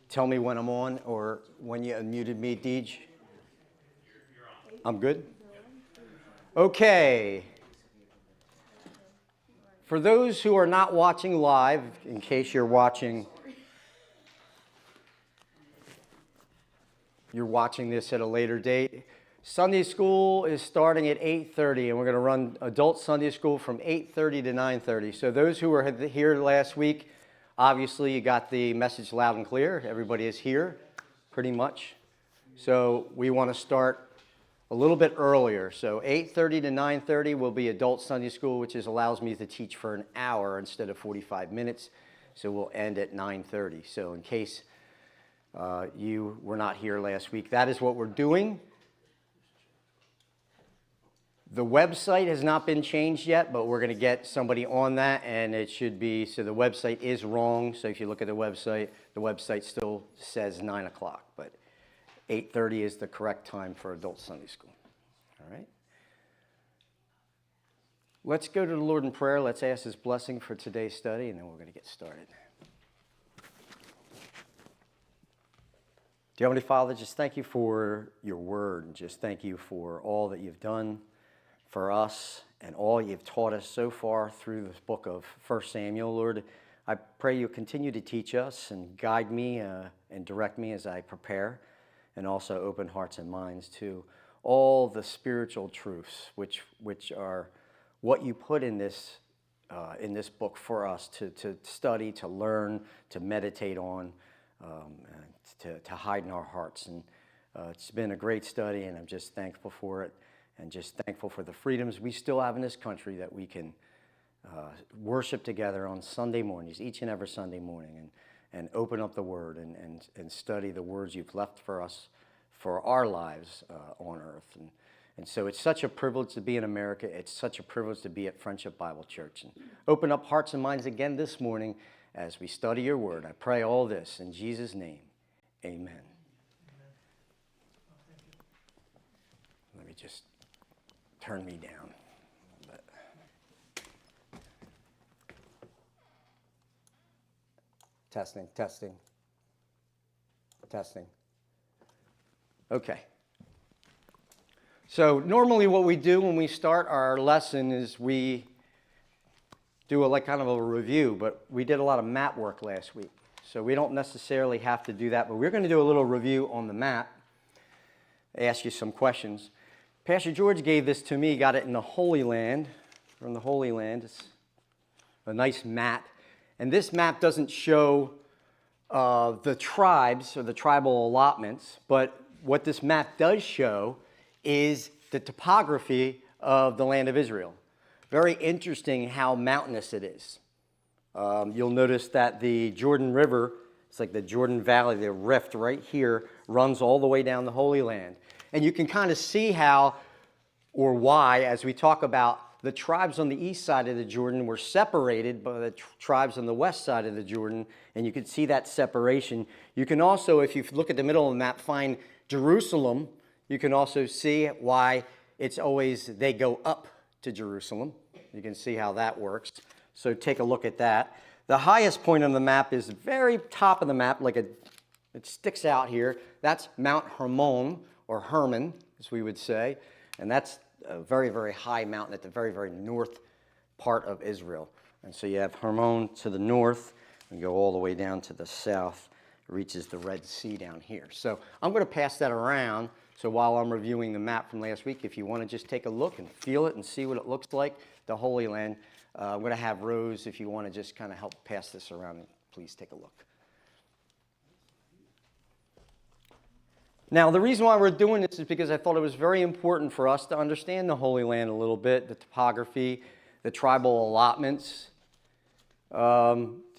Tell me when I'm on or when you unmuted me, Deej. I'm good? Okay. For those who are not watching live, in case you're watching this at a later date, Sunday school is starting at 8:30, and we're going to run adult Sunday school from 8:30 to 9:30. So those who were here last week, obviously you got the message loud and clear. Everybody is here, pretty much. So we want to start a little bit earlier. So 8:30 to 9:30 will be adult Sunday school, which allows me to teach for an hour instead of 45 minutes. So we'll end at 9:30. So in case you were not here last week, that is what we're doing. The website has not been changed yet, but we're going to get somebody on that, and it should be, so the website is wrong. So if you look at the website still says 9 o'clock, but 8:30 is the correct time for adult Sunday school. All right. Let's go to the Lord in prayer. Let's ask His blessing for today's study, and then we're going to get started. Dear Heavenly Father, just thank you for your word, and just thank you for all that you've done for us and all you've taught us so far through this book of 1 Samuel. Lord, I pray you'll continue to teach us and guide me and direct me as I prepare, and also open hearts and minds to all the spiritual truths which are what you put in this book for us to study, to learn, to meditate on, and to hide in our hearts. And it's been a great study, and I'm just thankful for it, and just thankful for the freedoms we still have in this country that we can worship together on Sunday mornings, each and every Sunday morning, and open up the Word and study the words you've left for us for our lives on earth. And so it's such a privilege to be in America. It's such a privilege to be at Friendship Bible Church. And open up hearts and minds again this morning as we study your Word. I pray all this in Jesus' name. Amen. Let me just turn me down. Testing. Okay. So normally what we do when we start our lesson is we do kind of a review, but we did a lot of map work last week. So we don't necessarily have to do that, but we're going to do a little review on the map, ask you some questions. Pastor George gave this to me, got it in the Holy Land, from the Holy Land. It's a nice map. And this map doesn't show the tribes or the tribal allotments, but what this map does show is the topography of the land of Israel. Very interesting how mountainous it is. You'll notice that the Jordan River, it's like the Jordan Valley, the rift right here, runs all the way down the Holy Land. And you can kind of see how or why, as we talk about the tribes on the east side of the Jordan were separated by the tribes on the west side of the Jordan, and you can see that separation. You can also, if you look at the middle of the map, find Jerusalem. You can also see why it's always they go up to Jerusalem. You can see how that works. So take a look at that. The highest point on the map is the very top of the map, it sticks out here. That's Mount Hermon, or Hermon, as we would say. And that's a very, very high mountain at the very, very north part of Israel. And so you have Hermon to the north, and go all the way down to the south. It reaches the Red Sea down here. So I'm going to pass that around. So while I'm reviewing the map from last week, if you want to just take a look and feel it and see what it looks like, the Holy Land, I'm going to have Rose, if you want to just kind of help pass this around, please take a look. Now, the reason why we're doing this is because I thought it was very important for us to understand the Holy Land a little bit, the topography, the tribal allotments,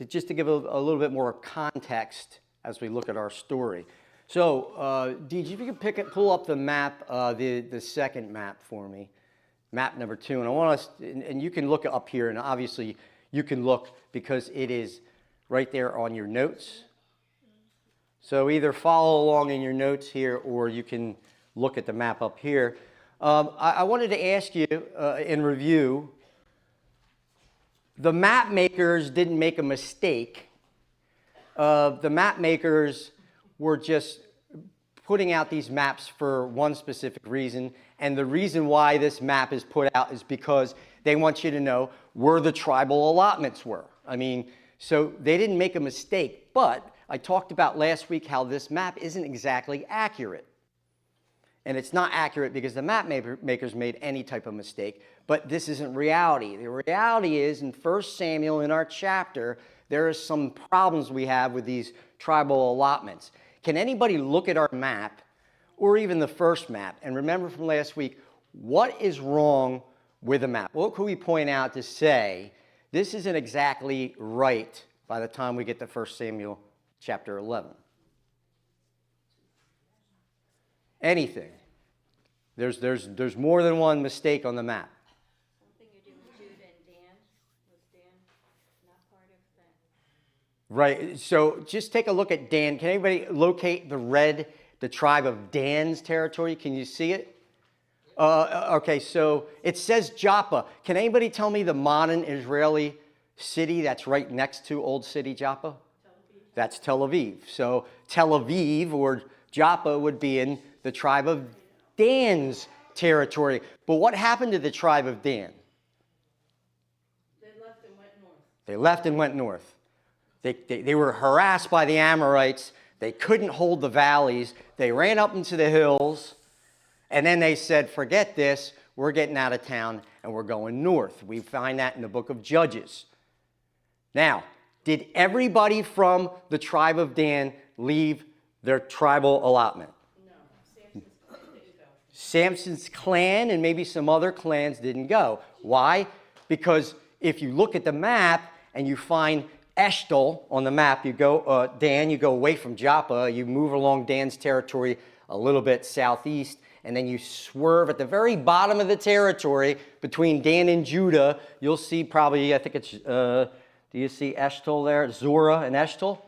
just to give a little bit more context as we look at our story. So, Deej, if you could pull up the map, the second map for me, map number 2, and I want us, and you can look up here, and obviously you can look because it is right there on your notes. So either follow along in your notes here, or you can look at the map up here. I wanted to ask you in review, the map makers didn't make a mistake. The map makers were just putting out these maps for one specific reason, and the reason why this map is put out is because they want you to know where the tribal allotments were. I mean, so they didn't make a mistake, but I talked about last week how this map isn't exactly accurate. And it's not accurate because the map makers made any type of mistake, but this isn't reality. The reality is in 1 Samuel, in our chapter, there are some problems we have with these tribal allotments. Can anybody look at our map, or even the first map, and remember from last week, what is wrong with the map? What could we point out to say, this isn't exactly right by the time we get to 1 Samuel chapter 11? Anything. There's more than one mistake on the map. Something to do with Judah and Dan. Was Dan not part of that? Right. So just take a look at Dan. Can anybody locate the tribe of Dan's territory? Can you see it? Okay, so it says Joppa. Can anybody tell me the modern Israeli city that's right next to Old City Joppa? Tel Aviv. That's Tel Aviv. So Tel Aviv or Joppa would be in the tribe of Dan's territory. But what happened to the tribe of Dan? They left and went north. They left and went north. They were harassed by the Amorites. They couldn't hold the valleys. They ran up into the hills. And then they said, forget this. We're getting out of town and we're going north. We find that in the book of Judges. Now, did everybody from the tribe of Dan leave their tribal allotment? No, Samson's clan didn't go. Samson's clan and maybe some other clans didn't go. Why? Because if you look at the map and you find Eshtal on the map, you go, Dan, you go away from Joppa, you move along Dan's territory a little bit southeast, and then you swerve at the very bottom of the territory between Dan and Judah. You'll see probably, I think it's, do you see Eshtal there? Zorah and Eshtal?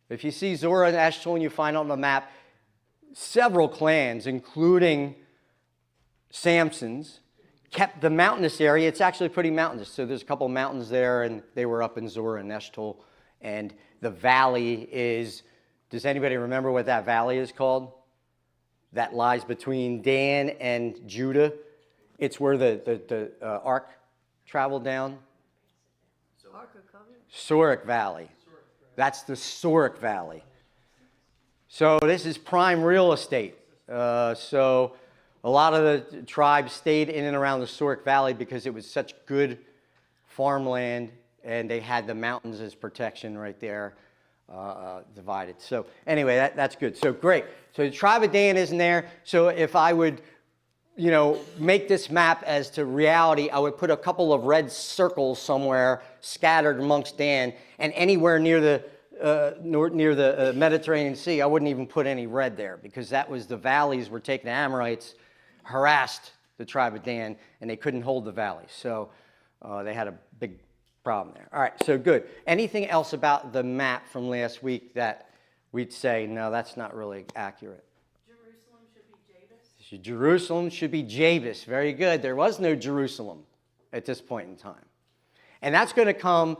If you see Zorah and Eshtal and you find on the map, several clans, including Samson's, kept the mountainous area. It's actually pretty mountainous. So there's a couple mountains there, and they were up in Zorah and Eshtal. And the valley is, does anybody remember what that valley is called? That lies between Dan and Judah. It's where the ark traveled down. Sorek Valley. That's the Sorek Valley. So this is prime real estate. So a lot of the tribes stayed in and around the Sorek Valley because it was such good farmland, and they had the mountains as protection right there. Divided. So anyway, that's good. So great. So the tribe of Dan isn't there. So if I would, make this map as to reality, I would put a couple of red circles somewhere scattered amongst Dan, and anywhere near the Mediterranean Sea, I wouldn't even put any red there because that was the valleys were taken. The Amorites harassed the tribe of Dan, and they couldn't hold the valleys. So they had a big problem there. All right, so good. Anything else about the map from last week that we'd say, no, that's not really accurate? Jerusalem should be Jabus. Jerusalem should be Jabus. Very good. There was no Jerusalem at this point in time. And that's going to come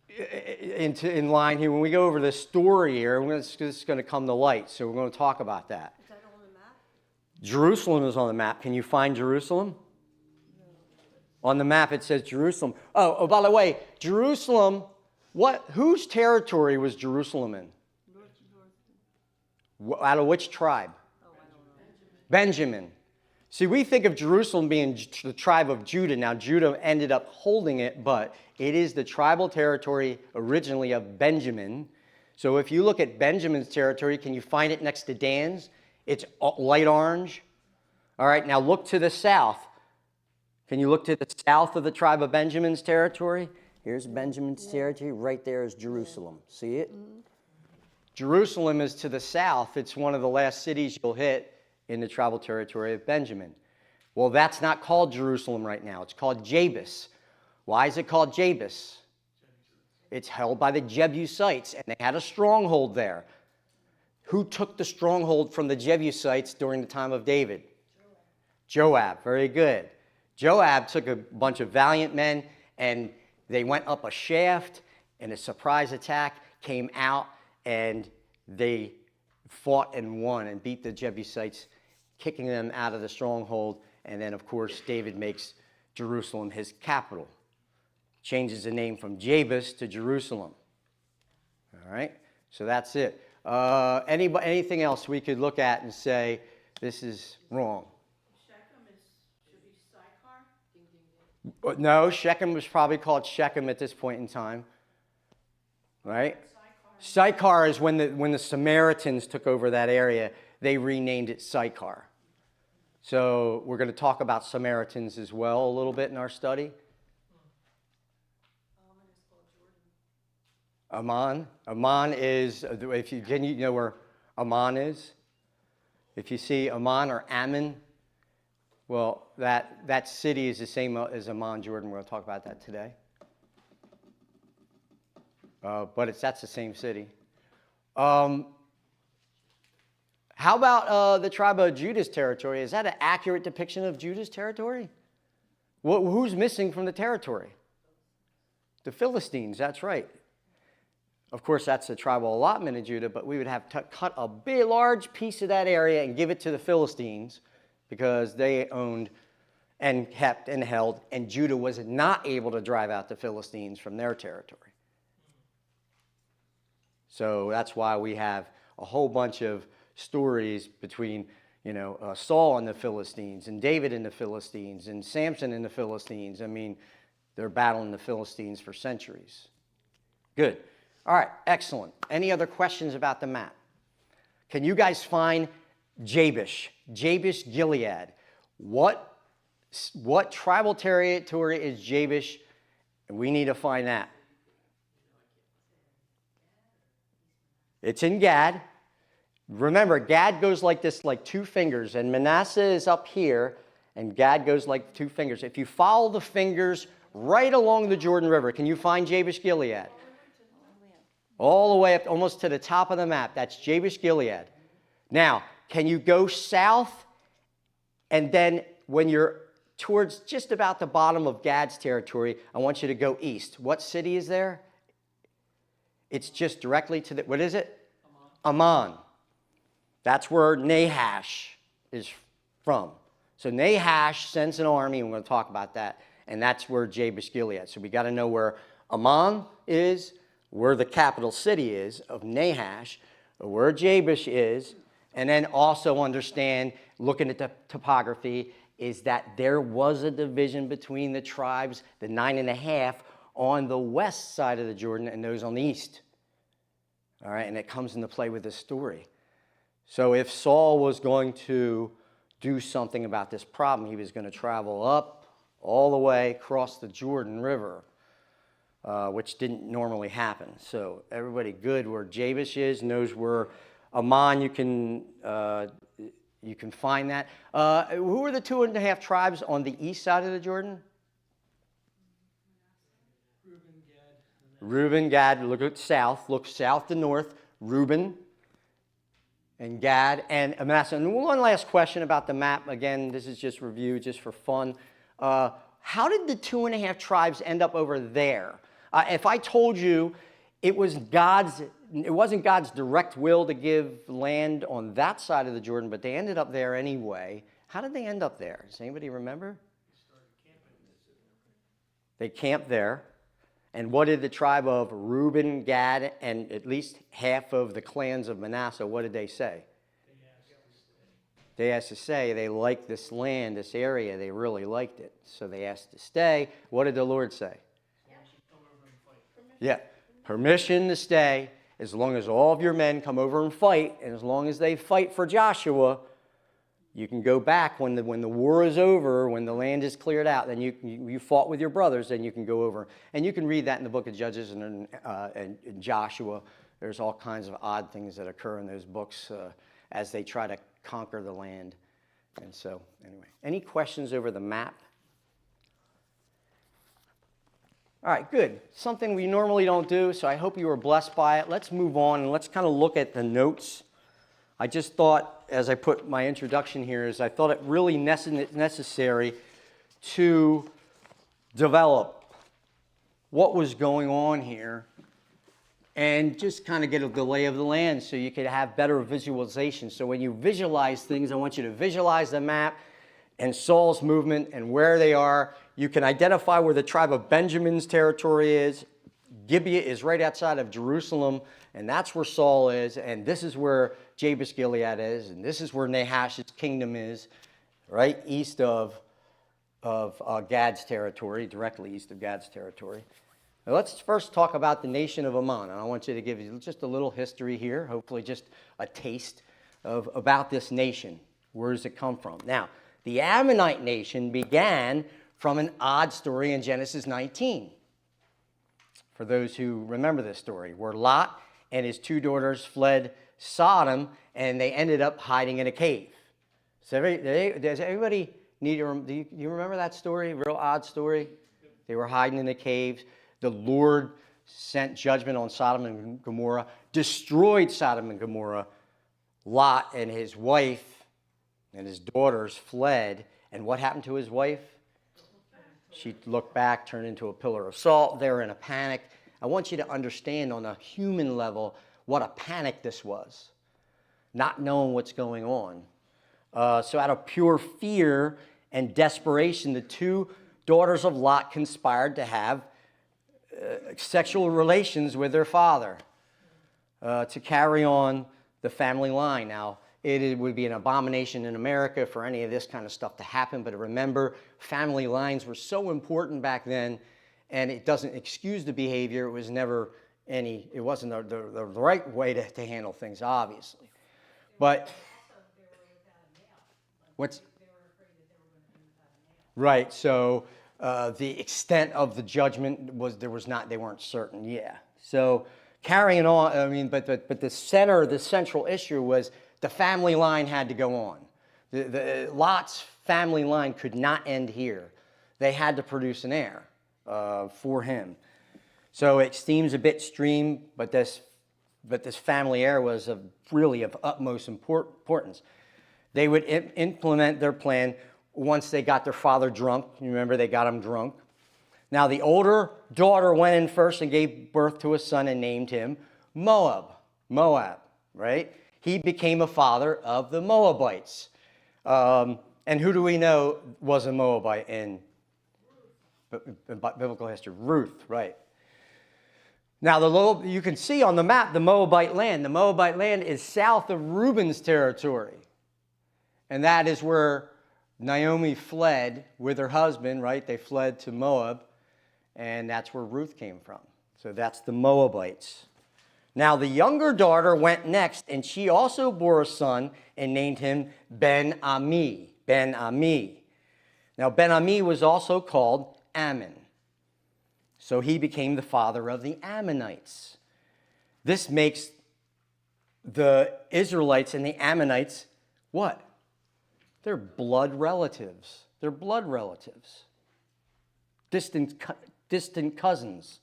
in line here. When we go over the story here, this is going to come to light. So we're going to talk about that. Is that on the map? Jerusalem is on the map. Can you find Jerusalem? On the map, it says Jerusalem. Oh, by the way, Jerusalem, whose territory was Jerusalem in? Out of which tribe? Oh, I don't know. Benjamin. See, we think of Jerusalem being the tribe of Judah. Now, Judah ended up holding it, but it is the tribal territory originally of Benjamin. So if you look at Benjamin's territory, can you find it next to Dan's? It's light orange. All right, now look to the south. Can you look to the south of the tribe of Benjamin's territory? Here's Benjamin's territory. Right there is Jerusalem. See it? Mm-hmm. Jerusalem is to the south. It's one of the last cities you'll hit in the tribal territory of Benjamin. Well, that's not called Jerusalem right now. It's called Jabus. Why is it called Jabus? It's held by the Jebusites, and they had a stronghold there. Who took the stronghold from the Jebusites during the time of David? Joab, very good. Joab took a bunch of valiant men, and they went up a shaft, and a surprise attack came out, and they fought and won and beat the Jebusites, kicking them out of the stronghold. And then, of course, David makes Jerusalem his capital. Changes the name from Jabus to Jerusalem. All right, so that's it. Anything else we could look at and say, this is wrong? Should be Sychar? No, Shechem was probably called Shechem at this point in time. Right? Sychar is when the Samaritans took over that area, they renamed it Sychar. So we're going to talk about Samaritans as well a little bit in our study. Ammon. Ammon is, can you know where Ammon is? If you see Ammon or Ammon, well, that city is the same as Ammon, Jordan. We're going to talk about that today. But that's the same city. How about the tribe of Judah's territory? Is that an accurate depiction of Judah's territory? Who's missing from the territory? The Philistines, that's right. Of course, that's the tribal allotment of Judah, but we would have to cut a big, large piece of that area and give it to the Philistines because they owned and kept and held, and Judah was not able to drive out the Philistines from their territory. So that's why we have a whole bunch of stories between, Saul and the Philistines, and David and the Philistines, and Samson and the Philistines. I mean, they're battling the Philistines for centuries. Good. All right, excellent. Any other questions about the map? Can you guys find Jabesh Gilead? What tribal territory is Jabesh? And we need to find that. It's in Gad. Remember, Gad goes like this, like two fingers, and Manasseh is up here, and Gad goes like two fingers. If you follow the fingers right along the Jordan River, can you find Jabesh Gilead? All the way up almost to the top of the map. That's Jabesh Gilead. Now, can you go south, and then when you're towards just about the bottom of Gad's territory, I want you to go east. What city is there? It's just directly to the, what is it? Ammon. That's where Nahash is from. So Nahash sends an army, and we're going to talk about that, and that's where Jabesh Gilead. So we got to know where Ammon is, where the capital city is of Nahash, where Jabesh is, and then also understand, looking at the topography, is that there was a division between the tribes, the 9.5, on the west side of the Jordan and those on the east. All right, and it comes into play with this story. So if Saul was going to do something about this problem, he was going to travel up all the way across the Jordan River, which didn't normally happen. So everybody good where Jabesh is, knows where Ammon, you can find that. Who are the 2.5 tribes on the east side of the Jordan? Reuben, Gad, look south to north, Reuben and Gad and Manasseh. And one last question about the map. Again, this is just review, just for fun. How did the 2.5 tribes end up over there? If I told you it wasn't God's direct will to give land on that side of the Jordan, but they ended up there anyway. How did they end up there? Does anybody remember? They camped there. And what did the tribe of Reuben, Gad, and at least half of the clans of Manasseh, what did they say? They asked to stay. They liked this land, this area. They really liked it. So they asked to stay. What did the Lord say? Yeah, permission to stay as long as all of your men come over and fight, and as long as they fight for Joshua, you can go back when the war is over, when the land is cleared out, then you fought with your brothers, then you can go over. And you can read that in the book of Judges and Joshua. There's all kinds of odd things that occur in those books as they try to conquer the land. And so, anyway, any questions over the map? All right, good. Something we normally don't do, so I hope you were blessed by it. Let's move on and let's kind of look at the notes. I just thought as I put my introduction here, is I thought it really necessary to develop what was going on here and just kind of get the lay of the land so you could have better visualization. So when you visualize things, I want you to visualize the map and Saul's movement and where they are. You can identify where the tribe of Benjamin's territory is. Gibeah is right outside of Jerusalem, and that's where Saul is, and this is where Jabesh Gilead is, and this is where Nahash's kingdom is, right east of Gad's territory, directly east of Gad's territory. Now let's first talk about the nation of Ammon, and I want you to give you just a little history here, hopefully just a taste about this nation. Where does it come from? Now, the Ammonite nation began from an odd story in Genesis 19. For those who remember this story, where Lot and his 2 daughters fled Sodom, and they ended up hiding in a cave. So does everybody need to, do you remember that story? Real odd story? They were hiding in the caves. The Lord sent judgment on Sodom and Gomorrah, destroyed Sodom and Gomorrah. Lot and his wife and his daughters fled. And what happened to his wife? She looked back, turned into a pillar of salt. They were in a panic. I want you to understand on a human level what a panic this was, not knowing what's going on. So out of pure fear and desperation, the 2 daughters of Lot conspired to have sexual relations with their father to carry on the family line. Now, it would be an abomination in America for any of this kind of stuff to happen, but remember, family lines were so important back then, and it doesn't excuse the behavior. It was never it wasn't the right way to handle things, obviously. But what's right? So the extent of the judgment was they weren't certain. Yeah. So carrying on, I mean, but the central issue was the family line had to go on. The Lot's family line could not end here. They had to produce an heir for him. So it seems a bit extreme, but this family heir was really of utmost importance. They would implement their plan once they got their father drunk. You remember, they got him drunk. Now the older daughter went in first and gave birth to a son and named him Moab, right? He became a father of the Moabites. And who do we know was a Moabite in biblical history? Ruth, right. Now, you can see on the map the Moabite land. The Moabite land is south of Reuben's territory. And that is where Naomi fled with her husband, right? They fled to Moab, and that's where Ruth came from. So that's the Moabites. Now, the younger daughter went next, and she also bore a son and named him Ben-Ami. Now, Ben-Ami was also called Ammon. So he became the father of the Ammonites. This makes the Israelites and the Ammonites what? They're blood relatives. They're blood relatives. Distant cousins.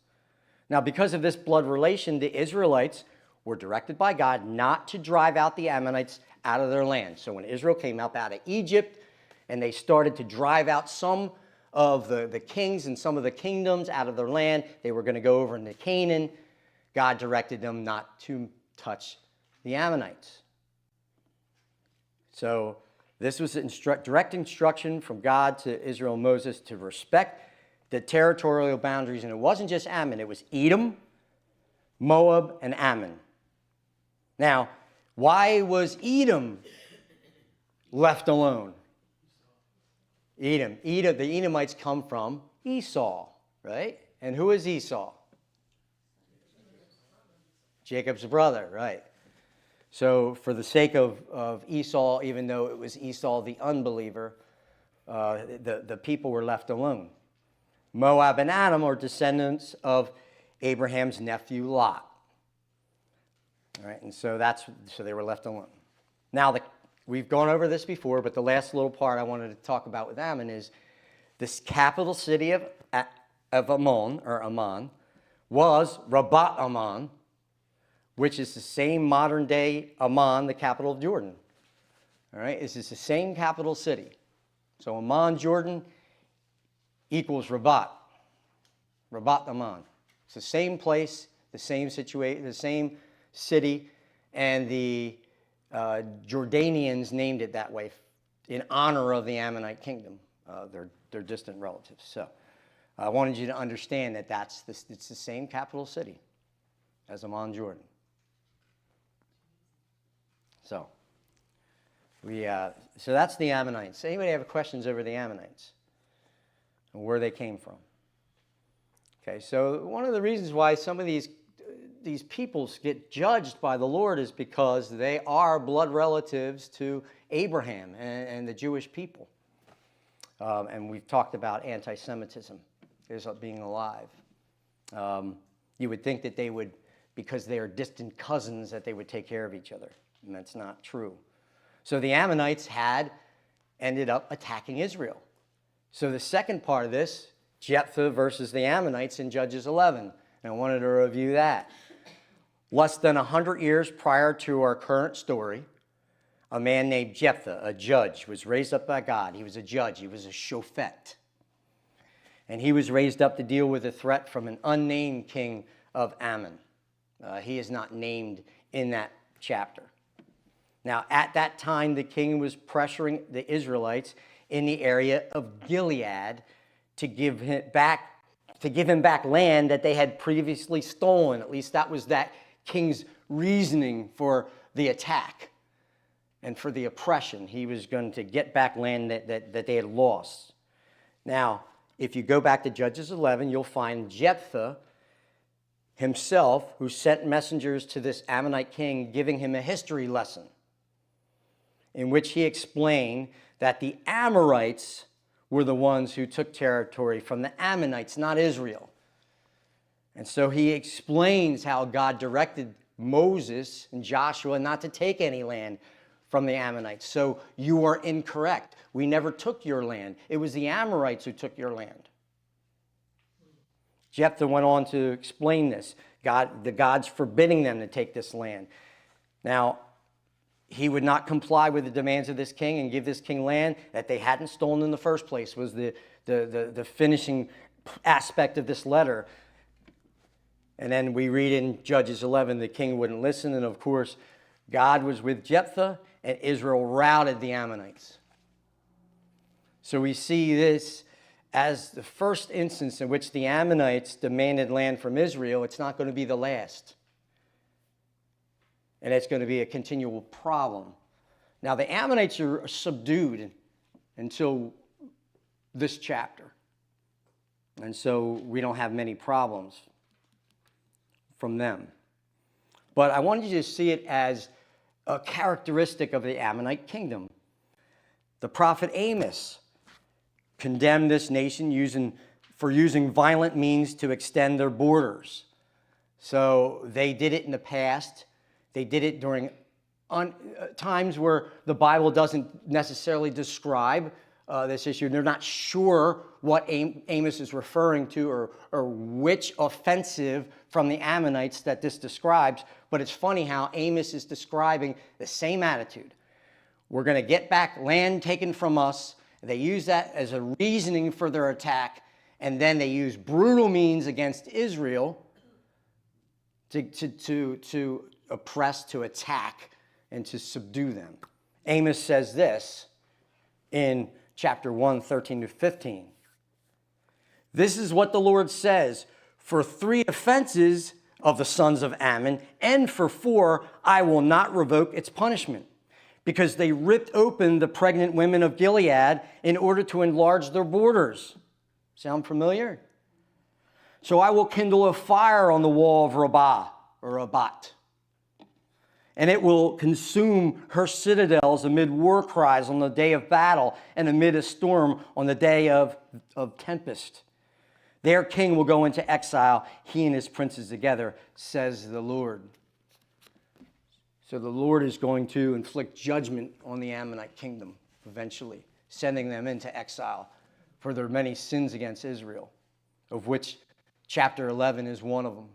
Now, because of this blood relation, the Israelites were directed by God not to drive out the Ammonites out of their land. So when Israel came up out of Egypt and they started to drive out some of the kings and some of the kingdoms out of their land, they were going to go over into Canaan. God directed them not to touch the Ammonites. So this was direct instruction from God to Israel and Moses to respect the territorial boundaries. And it wasn't just Ammon. It was Edom, Moab, and Ammon. Now, why was Edom left alone? The Edomites come from Esau, right? And who is Esau? Jacob's brother, right? So for the sake of Esau, even though it was Esau the unbeliever, the people were left alone. Moab and Ammon are descendants of Abraham's nephew Lot. All right, and so they were left alone. Now, we've gone over this before, but the last little part I wanted to talk about with Ammon is this capital city of Ammon was Rabat Ammon, which is the same modern day Amman, the capital of Jordan. All right, it's the same capital city. So Amman, Jordan equals Rabat. Rabat Amman. It's the same place, the same situation, the same city, and the Jordanians named it that way in honor of the Ammonite kingdom, their distant relatives. So I wanted you to understand that it's the same capital city as Amman, Jordan. So so that's the Ammonites. Anybody have questions over the Ammonites and where they came from? Okay, so one of the reasons why some of these peoples get judged by the Lord is because they are blood relatives to Abraham and the Jewish people. And we've talked about anti-Semitism as being alive. You would think that they would, because they are distant cousins, that they would take care of each other. And that's not true. So the Ammonites ended up attacking Israel. So the second part of this, Jephthah versus the Ammonites in Judges 11. And I wanted to review that. Less than 100 years prior to our current story, a man named Jephthah, a judge, was raised up by God. He was a judge. He was a shofet. And he was raised up to deal with a threat from an unnamed king of Ammon. He is not named in that chapter. Now, at that time, the king was pressuring the Israelites in the area of Gilead to give him back land that they had previously stolen. At least that was that king's reasoning for the attack and for the oppression. He was going to get back land that they had lost. Now, if you go back to Judges 11, you'll find Jephthah himself, who sent messengers to this Ammonite king, giving him a history lesson in which he explained that the Amorites were the ones who took territory from the Ammonites, not Israel. And so he explains how God directed Moses and Joshua not to take any land from the Ammonites. So you are incorrect. We never took your land. It was the Amorites who took your land. Jephthah went on to explain this. The God's forbidding them to take this land. Now, he would not comply with the demands of this king and give this king land that they hadn't stolen in the first place, was the finishing aspect of this letter. And then we read in Judges 11, the king wouldn't listen. And of course, God was with Jephthah, and Israel routed the Ammonites. So we see this as the first instance in which the Ammonites demanded land from Israel. It's not going to be the last. And it's going to be a continual problem. Now, the Ammonites are subdued until this chapter. And so we don't have many problems from them. But I wanted you to see it as a characteristic of the Ammonite kingdom. The prophet Amos condemned this nation for using violent means to extend their borders. So they did it in the past. They did it during times where the Bible doesn't necessarily describe this issue. They're not sure what Amos is referring to or which offensive from the Ammonites that this describes. But it's funny how Amos is describing the same attitude. We're going to get back land taken from us. They use that as a reasoning for their attack. And then they use brutal means against Israel to oppress, to attack, and to subdue them. Amos says this in chapter 1, 13 to 15. This is what the Lord says: for 3 offenses of the sons of Ammon, and for 4, I will not revoke its punishment, because they ripped open the pregnant women of Gilead in order to enlarge their borders. Sound familiar? So I will kindle a fire on the wall of Rabat, and it will consume her citadels amid war cries on the day of battle and amid a storm on the day of tempest. Their king will go into exile, he and his princes together, says the Lord. So the Lord is going to inflict judgment on the Ammonite kingdom eventually, sending them into exile for their many sins against Israel, of which chapter 11 is one of them.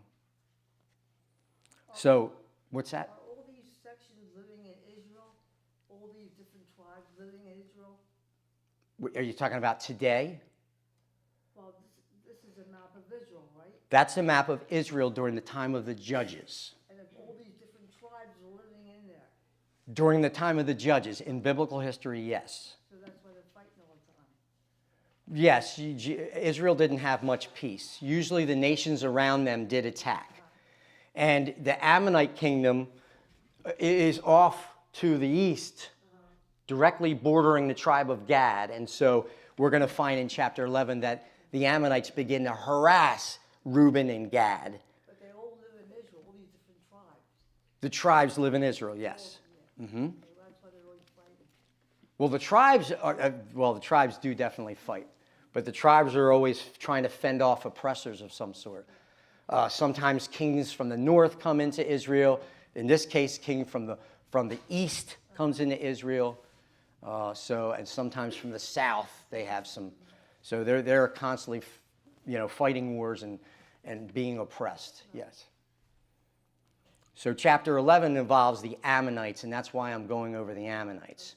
So, what's that? Are all these sections living in Israel? All these different Are you talking about today? Well, this is a map of Israel, right? That's a map of Israel during the time of the judges. And then all these different tribes are living in there. During the time of the judges, in biblical history, yes. So that's why they're fighting all the time. Yes, Israel didn't have much peace. Usually the nations around them did attack. And the Ammonite kingdom is off to the east, directly bordering the tribe of Gad. And so we're going to find in chapter 11 that the Ammonites begin to harass Reuben and Gad. But they all live in Israel, all these different tribes. The tribes live in Israel, yes. Mm-hmm. So that's why they're always fighting. Well, the tribes do definitely fight. But the tribes are always trying to fend off oppressors of some sort. Sometimes kings from the north come into Israel. In this case, king from the east comes into Israel. And sometimes from the south they have some. So they're constantly, fighting wars and being oppressed. Yes. So chapter 11 involves the Ammonites, and that's why I'm going over the Ammonites.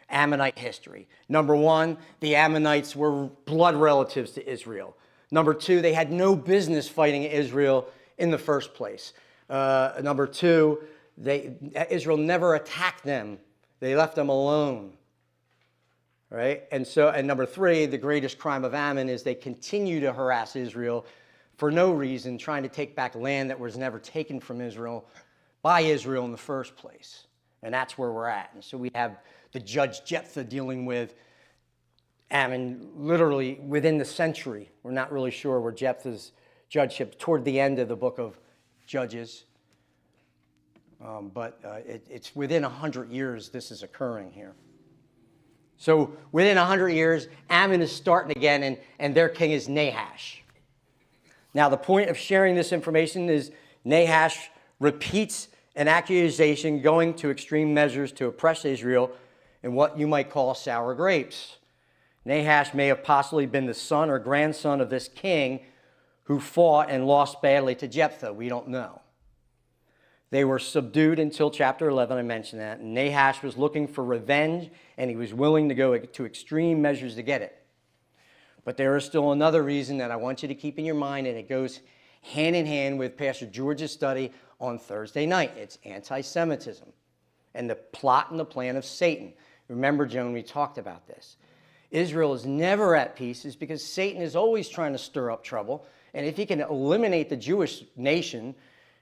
Ammonite history. Number one, the Ammonites were blood relatives to Israel. Number two, they had no business fighting Israel in the first place. Number two, Israel never attacked them. They left them alone. Right? And number three, the greatest crime of Ammon is they continue to harass Israel for no reason, trying to take back land that was never taken from Israel by Israel in the first place. And that's where we're at. And so we have the judge Jephthah dealing with Ammon literally within the century. We're not really sure where Jephthah's judgeship toward the end of the book of Judges. But it's within 100 years this is occurring here. So within 100 years, Ammon is starting again, and their king is Nahash. Now, the point of sharing this information is Nahash repeats an accusation going to extreme measures to oppress Israel in what you might call sour grapes. Nahash may have possibly been the son or grandson of this king who fought and lost badly to Jephthah. We don't know. They were subdued until chapter 11, I mentioned that. And Nahash was looking for revenge, and he was willing to go to extreme measures to get it. But there is still another reason that I want you to keep in your mind, and it goes hand in hand with Pastor George's study on Thursday night. It's anti-Semitism and the plot and the plan of Satan. Remember, Joan, we talked about this. Israel is never at peace is because Satan is always trying to stir up trouble. And if he can eliminate the Jewish nation,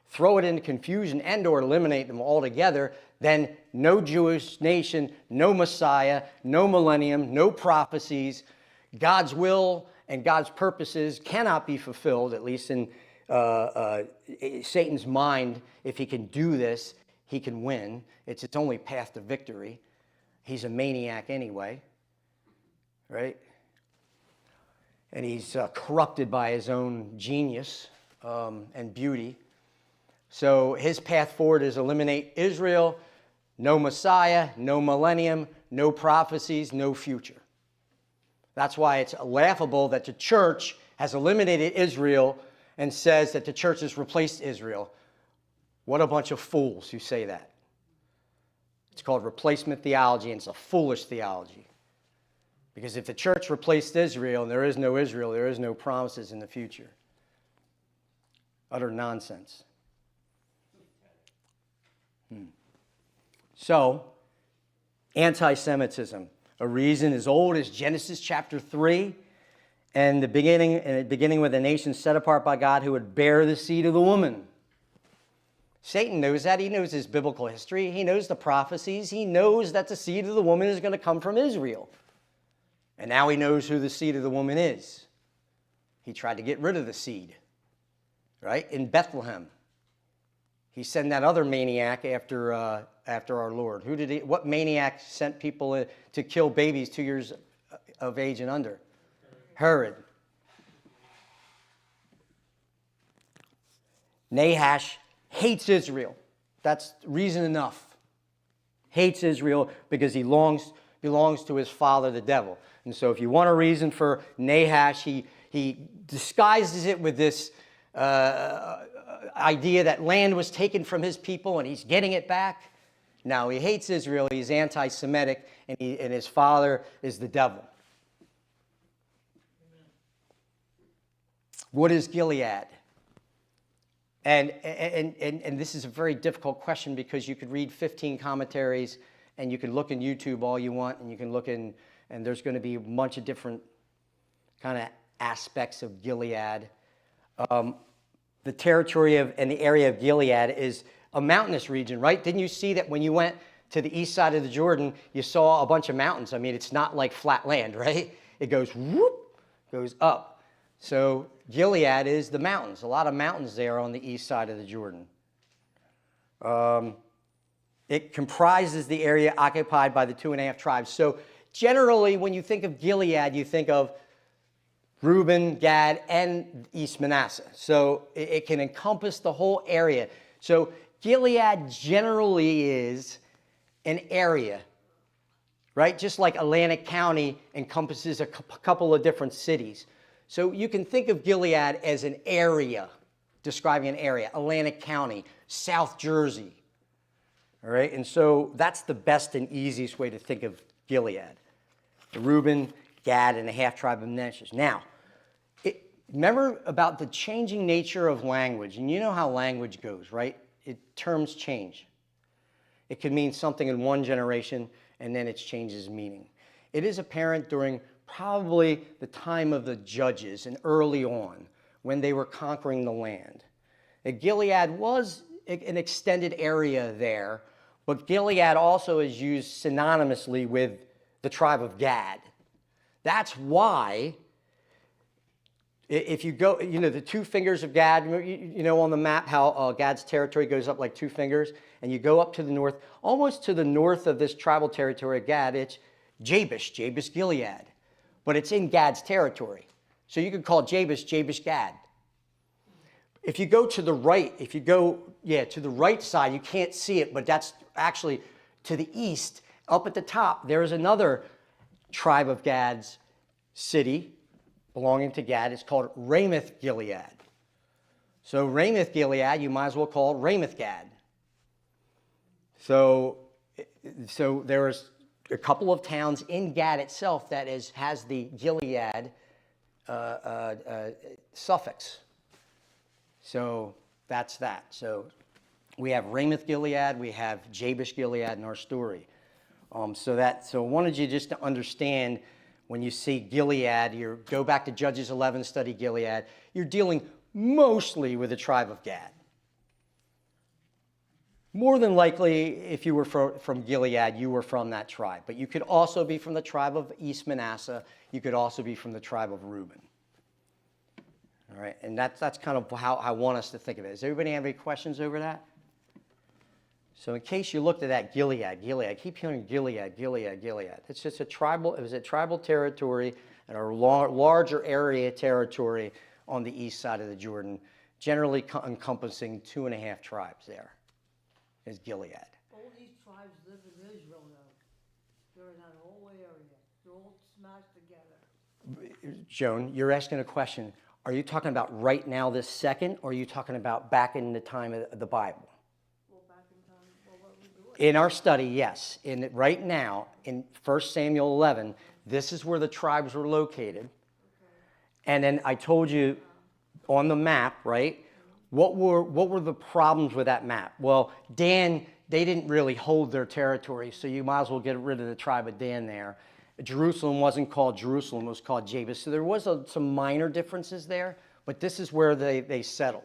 throw it into confusion and or eliminate them altogether, then no Jewish nation, no Messiah, no millennium, no prophecies, God's will and God's purposes cannot be fulfilled, at least in Satan's mind. If he can do this, he can win. It's its only path to victory. He's a maniac anyway, right? And he's corrupted by his own genius and beauty. So his path forward is eliminate Israel, no Messiah, no millennium, no prophecies, no future. That's why it's laughable that the church has eliminated Israel and says that the church has replaced Israel. What a bunch of fools who say that. It's called replacement theology, and it's a foolish theology. Because if the church replaced Israel and there is no Israel, there is no promises in the future. Utter nonsense. So, anti-Semitism, a reason as old as Genesis chapter 3, and beginning with a nation set apart by God who would bear the seed of the woman. Satan knows that. He knows his biblical history. He knows the prophecies. He knows that the seed of the woman is going to come from Israel. And now he knows who the seed of the woman is. He tried to get rid of the seed, right, in Bethlehem. He sent that other maniac after our Lord. What maniac sent people to kill babies 2 years of age and under? Herod. Nahash hates Israel. That's reason enough. Hates Israel because he belongs to his father, the devil. And so if you want a reason for Nahash, he disguises it with this idea that land was taken from his people and he's getting it back. No, he hates Israel. He's anti-Semitic, and his father is the devil. What is Gilead? And this is a very difficult question because you could read 15 commentaries and you can look in YouTube all you want and you can look in, and there's going to be a bunch of different kind of aspects of Gilead. The territory of and the area of Gilead is a mountainous region, right? Didn't you see that when you went to the east side of the Jordan, you saw a bunch of mountains? I mean, it's not like flat land, right? It goes whoop, goes up. So Gilead is the mountains. A lot of mountains there on the east side of the Jordan. It comprises the area occupied by the 2.5 tribes. So generally, when you think of Gilead, you think of Reuben, Gad, and East Manasseh. So it can encompass the whole area. So Gilead generally is an area, right? Just like Atlantic County encompasses a couple of different cities. So you can think of Gilead as an area, describing an area. Atlantic County, South Jersey, all right? And so that's the best and easiest way to think of Gilead. The Reuben, Gad, and the half-tribe of Manasseh. Now, remember about the changing nature of language, and you know how language goes, right? Terms change. It can mean something in one generation, and then it changes meaning. It is apparent during probably the time of the judges and early on when they were conquering the land. Gilead was an extended area there, but Gilead also is used synonymously with the tribe of Gad. That's why, if you go, you know, the 2 fingers of Gad, you know on the map how Gad's territory goes up like 2 fingers, and you go up to the north, almost to the north of this tribal territory of Gad, it's Jabesh Gilead. But it's in Gad's territory. So you could call Jabesh Gad. If you go to the right, to the right side, you can't see it, but that's actually to the east, up at the top, there is another tribe of Gad's city belonging to Gad. It's called Ramoth Gilead. So Ramoth Gilead, you might as well call it Ramoth Gad. So there is a couple of towns in Gad itself that has the Gilead suffix. So that's that. So we have Ramoth Gilead, we have Jabesh Gilead in our story. So I wanted you just to understand when you see Gilead, you go back to Judges 11, study Gilead, you're dealing mostly with the tribe of Gad. More than likely, if you were from Gilead, you were from that tribe. But you could also be from the tribe of East Manasseh. You could also be from the tribe of Reuben. All right, and that's kind of how I want us to think of it. Does everybody have any questions over that? So in case you looked at that, Gilead, I keep hearing Gilead. It's just it was a tribal territory and a larger area territory on the east side of the Jordan, generally encompassing 2.5 tribes there. Is Gilead. All these tribes live in Israel, though. They're in that whole area. They're all smashed together. Joan, you're asking a question. Are you talking about right now, this second, or are you talking about back in the time of the Bible? Well, back in time, what we doing? In our study, yes. Right now, in 1 Samuel 11, this is where the tribes were located. Okay. And then I told you on the map, right? What were the problems with that map? Well, Dan, they didn't really hold their territory, so you might as well get rid of the tribe of Dan there. Jerusalem wasn't called Jerusalem, it was called Jabesh. So there was some minor differences there, but this is where they settled.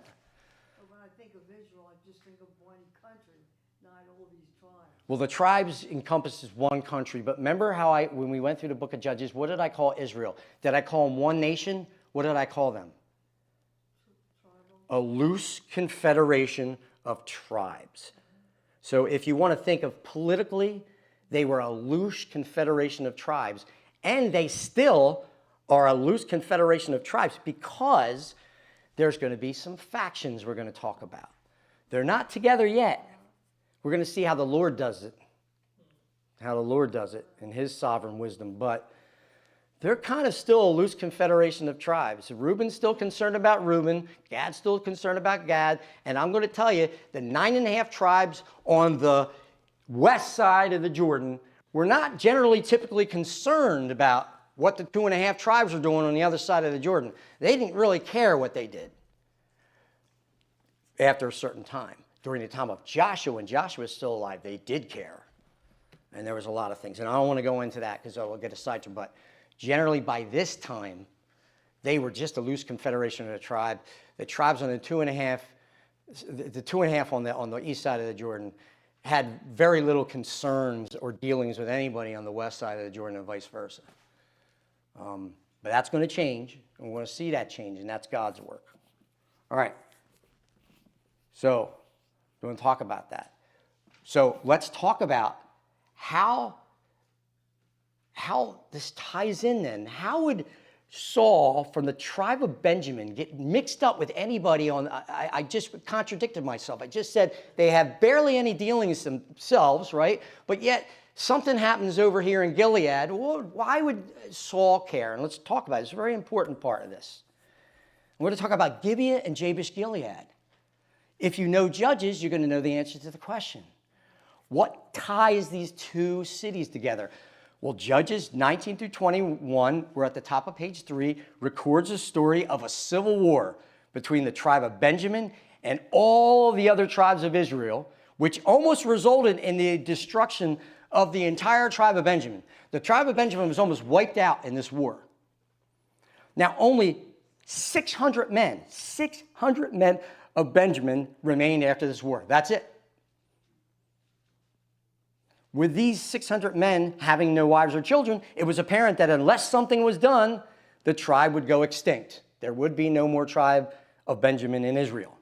But when I think of Israel, I just think of one country, not all these tribes. Well, the tribes encompasses one country, but remember how when we went through the book of Judges, what did I call Israel? Did I call them one nation? What did I call them? A loose confederation of tribes. So if you want to think of politically, they were a loose confederation of tribes, and they still are a loose confederation of tribes because there's going to be some factions we're going to talk about. They're not together yet. We're going to see how the Lord does it, in his sovereign wisdom, but they're kind of still a loose confederation of tribes. Reuben's still concerned about Reuben. Gad's still concerned about Gad. And I'm going to tell you, the 9.5 tribes on the west side of the Jordan were not generally typically concerned about what the 2.5 tribes were doing on the other side of the Jordan. They didn't really care what they did after a certain time. During the time of Joshua, when Joshua was still alive, they did care. And there was a lot of things. And I don't want to go into that because I will get a sidetrack. But generally, by this time, they were just a loose confederation of the tribe. The tribes on the 2.5 on the east side of the Jordan had very little concerns or dealings with anybody on the west side of the Jordan and vice versa. But that's going to change, and we're going to see that change, and that's God's work. All right. So we're going to talk about that. So let's talk about how this ties in then. How would Saul from the tribe of Benjamin get mixed up with anybody on, I just contradicted myself. I just said they have barely any dealings themselves, right? But yet something happens over here in Gilead. Well, why would Saul care? And let's talk about it. It's a very important part of this. We're going to talk about Gibeah and Jabesh Gilead. If you know Judges, you're going to know the answer to the question. What ties these two cities together? Well, Judges 19 through 21, we're at the top of page 3, records a story of a civil war between the tribe of Benjamin and all the other tribes of Israel, which almost resulted in the destruction of the entire tribe of Benjamin. The tribe of Benjamin was almost wiped out in this war. Now, only 600 men of Benjamin remained after this war. That's it. With these 600 men having no wives or children, it was apparent that unless something was done, the tribe would go extinct. There would be no more tribe of Benjamin in Israel.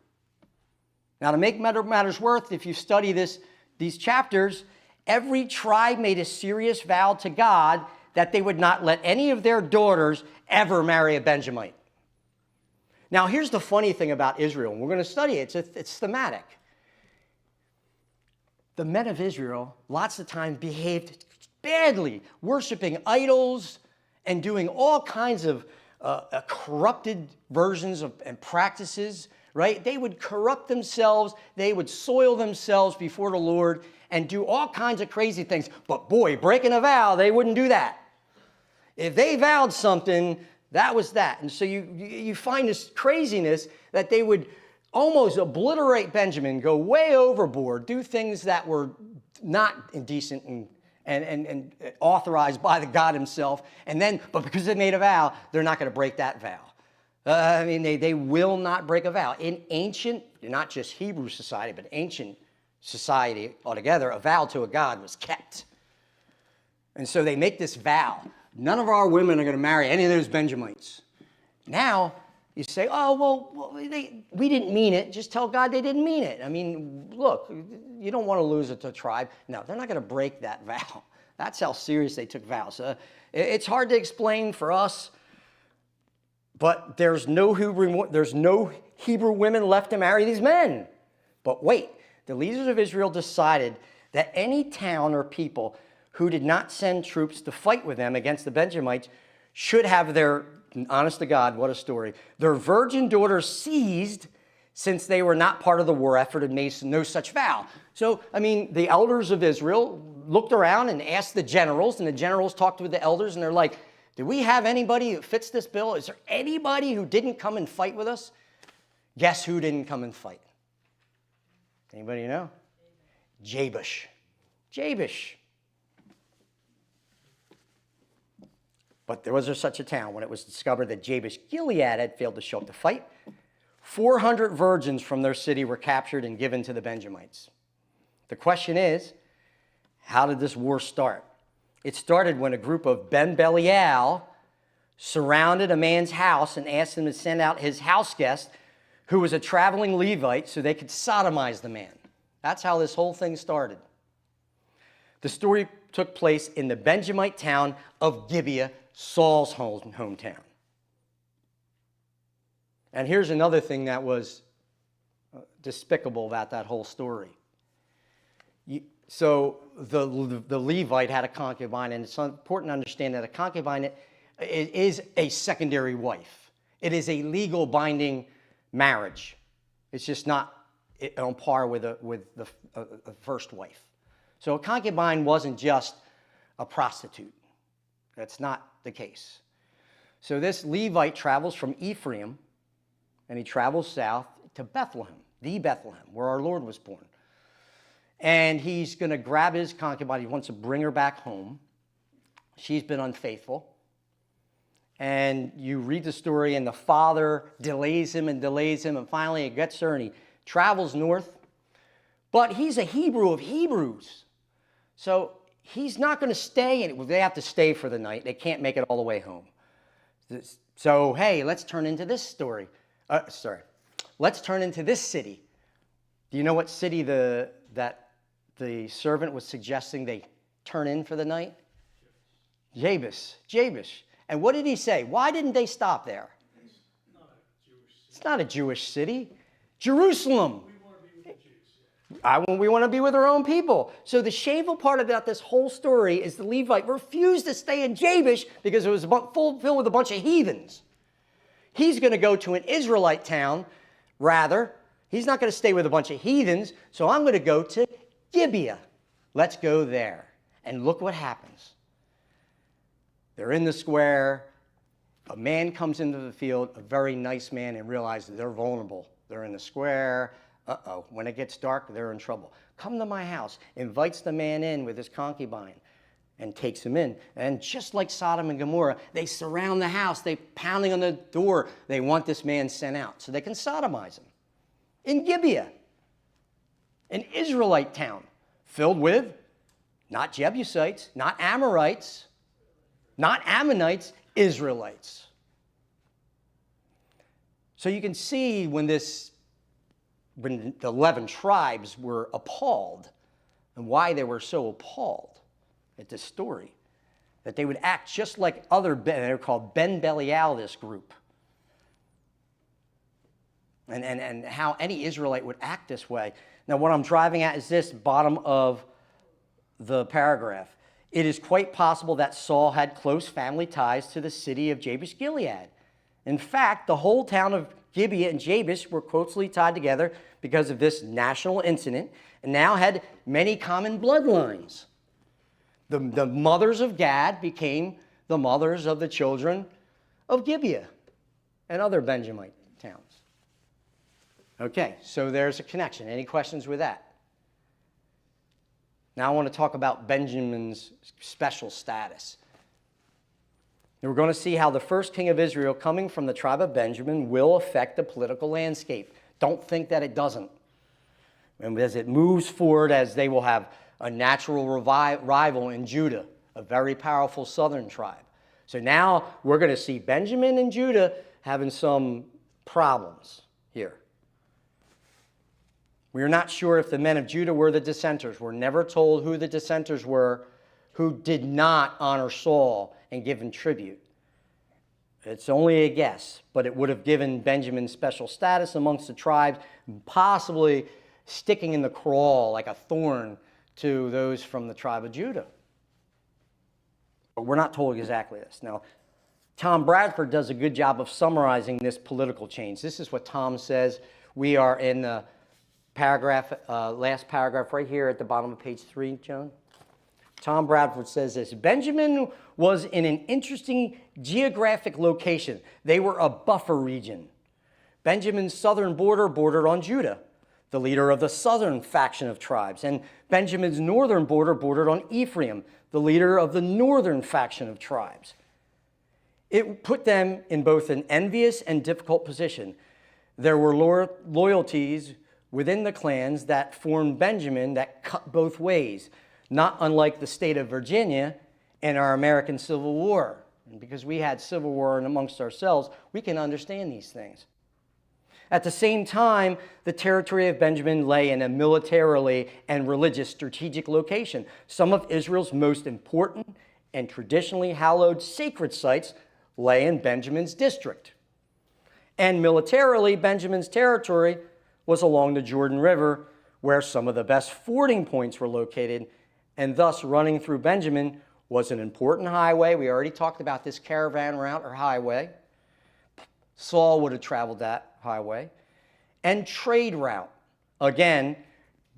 Now, to make matters worse, if you study these chapters, every tribe made a serious vow to God that they would not let any of their daughters ever marry a Benjamite. Now, here's the funny thing about Israel, and we're going to study it. It's thematic. The men of Israel, lots of time, behaved badly, worshiping idols and doing all kinds of corrupted versions and practices, right? They would corrupt themselves. They would soil themselves before the Lord and do all kinds of crazy things. But boy, breaking a vow, they wouldn't do that. If they vowed something, that was that. And so you find this craziness that they would almost obliterate Benjamin, go way overboard, do things that were not indecent and authorized by the God himself. But because they made a vow, they're not going to break that vow. They will not break a vow. In ancient, not just Hebrew society, but ancient society altogether, a vow to a God was kept. And so they make this vow. None of our women are going to marry any of those Benjamites. Now, you say, oh, well, we didn't mean it. Just tell God they didn't mean it. I mean, look, you don't want to lose it to a tribe. No, they're not going to break that vow. That's how serious they took vows. It's hard to explain for us, but there's no Hebrew women left to marry these men. But wait, the leaders of Israel decided that any town or people who did not send troops to fight with them against the Benjamites should have their, honest to God, what a story, their virgin daughters seized since they were not part of the war effort and made no such vow. So, the elders of Israel looked around and asked the generals, and the generals talked with the elders, and they're like, do we have anybody who fits this bill? Is there anybody who didn't come and fight with us? Guess who didn't come and fight? Anybody know? Jabesh. But there was such a town. When it was discovered that Jabesh Gilead had failed to show up to fight, 400 virgins from their city were captured and given to the Benjamites. The question is, how did this war start? It started when a group of Ben Belial surrounded a man's house and asked him to send out his house guest, who was a traveling Levite, so they could sodomize the man. That's how this whole thing started. The story took place in the Benjamite town of Gibeah, Saul's hometown. And here's another thing that was despicable about that whole story. So the Levite had a concubine, and it's important to understand that a concubine is a secondary wife. It is a legal binding marriage. It's just not on par with the first wife. So a concubine wasn't just a prostitute. That's not the case. So this Levite travels from Ephraim, and he travels south to Bethlehem, the Bethlehem, where our Lord was born. And he's going to grab his concubine. He wants to bring her back home. She's been unfaithful. And you read the story, and the father delays him, and finally it gets her, and he travels north. But he's a Hebrew of Hebrews. So he's not going to stay. They have to stay for the night. They can't make it all the way home. So, hey, let's turn into this story. Let's turn into this city. Do you know what city that the servant was suggesting they turn in for the night? Jabesh. And what did he say? Why didn't they stop there? It's not a Jewish city. Jerusalem. We want to be with our own people. So the shameful part about this whole story is the Levite refused to stay in Jabesh because it was filled with a bunch of heathens. He's going to go to an Israelite town. Rather, he's not going to stay with a bunch of heathens, so I'm going to go to Gibeah. Let's go there. And look what happens. They're in the square. A man comes into the field, a very nice man, and realizes they're vulnerable. They're in the square. Uh-oh. When it gets dark, they're in trouble. Come to my house. Invites the man in with his concubine and takes him in. And just like Sodom and Gomorrah, they surround the house. They're pounding on the door. They want this man sent out so they can sodomize him. In Gibeah, an Israelite town filled with not Jebusites, not Amorites, not Ammonites, Israelites. So you can see when the 11 tribes were appalled and why they were so appalled at this story, that they would act just like they're called Ben Belial, this group. And how any Israelite would act this way. Now what I'm driving at is this, bottom of the paragraph. It is quite possible that Saul had close family ties to the city of Jabesh Gilead. In fact, the whole town of Gibeah and Jabesh were closely tied together because of this national incident, and now had many common bloodlines. The mothers of Gad became the mothers of the children of Gibeah and other Benjamite towns. Okay, so there's a connection. Any questions with that? Now I want to talk about Benjamin's special status. And we're going to see how the first king of Israel, coming from the tribe of Benjamin, will affect the political landscape. Don't think that it doesn't. And as it moves forward, as they will have a natural rival in Judah, a very powerful southern tribe. So now we're going to see Benjamin and Judah having some problems here. We are not sure if the men of Judah were the dissenters. We're never told who the dissenters were who did not honor Saul and give him tribute. It's only a guess, but it would have given Benjamin special status amongst the tribes, possibly sticking in the craw like a thorn to those from the tribe of Judah. But we're not told exactly this. Now, Tom Bradford does a good job of summarizing this political change. This is what Tom says. We are in the paragraph, last paragraph right here at the bottom of page 3, Joan. Tom Bradford says this: Benjamin was in an interesting geographic location. They were a buffer region. Benjamin's southern border bordered on Judah, the leader of the southern faction of tribes, and Benjamin's northern border bordered on Ephraim, the leader of the northern faction of tribes. It put them in both an envious and difficult position. There were loyalties within the clans that formed Benjamin that cut both ways, not unlike the state of Virginia in our American Civil War. And because we had civil war amongst ourselves, we can understand these things. At the same time, the territory of Benjamin lay in a militarily and religious strategic location. Some of Israel's most important and traditionally hallowed sacred sites lay in Benjamin's district. And militarily, Benjamin's territory was along the Jordan River, where some of the best fording points were located, and thus running through Benjamin was an important highway. We already talked about this caravan route or highway. Saul would have traveled that highway. And trade route. Again,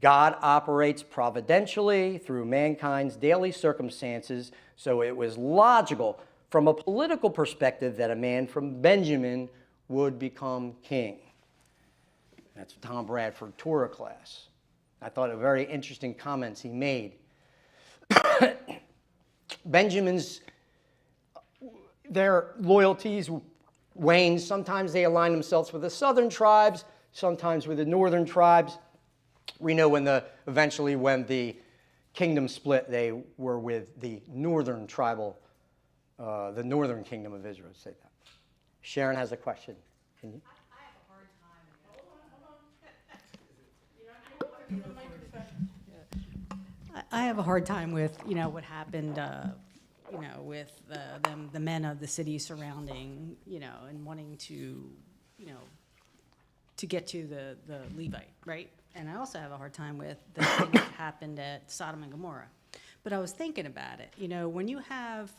God operates providentially through mankind's daily circumstances, so it was logical from a political perspective that a man from Benjamin would become king. That's Tom Bradford Torah class. I thought a very interesting comments he made. Benjamin's, their loyalties waned. Sometimes they aligned themselves with the southern tribes, sometimes with the northern tribes. We know eventually when the kingdom split, they were with the northern tribal, the northern kingdom of Israel. Say that. Sharon has a question. Can you? I have a hard time with, what happened, with the men of the city surrounding, and wanting to, to get to the Levite, right? And I also have a hard time with the thing that happened at Sodom and Gomorrah. But I was thinking about it, when you have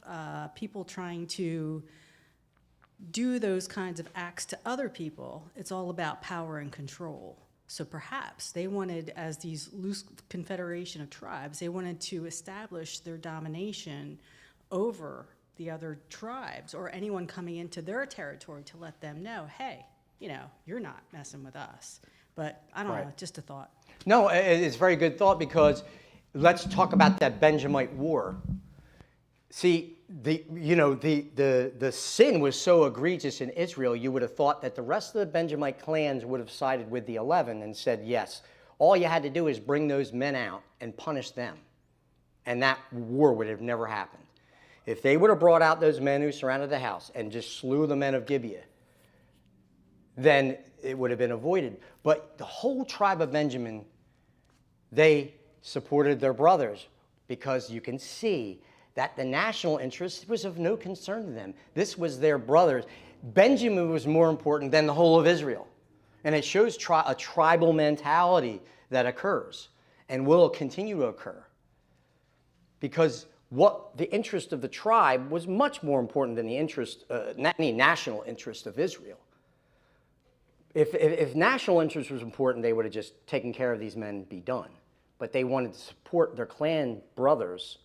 people trying to do those kinds of acts to other people, it's all about power and control. So perhaps they wanted, as these loose confederation of tribes, they wanted to establish their domination over the other tribes or anyone coming into their territory to let them know, hey, you're not messing with us. But I don't know, just a thought. No, it's a very good thought, because let's talk about that Benjamite war. See, the sin was so egregious in Israel, you would have thought that the rest of the Benjamite clans would have sided with the 11 and said, yes, all you had to do is bring those men out and punish them. And that war would have never happened. If they would have brought out those men who surrounded the house and just slew the men of Gibeah, then it would have been avoided. But the whole tribe of Benjamin, they supported their brothers, because you can see that the national interest was of no concern to them. This was their brothers. Benjamin was more important than the whole of Israel. And it shows a tribal mentality that occurs and will continue to occur. Because what the interest of the tribe was much more important than the interest, any national interest of Israel. If national interest was important, they would have just taken care of these men and be done. But they wanted to support their clan brothers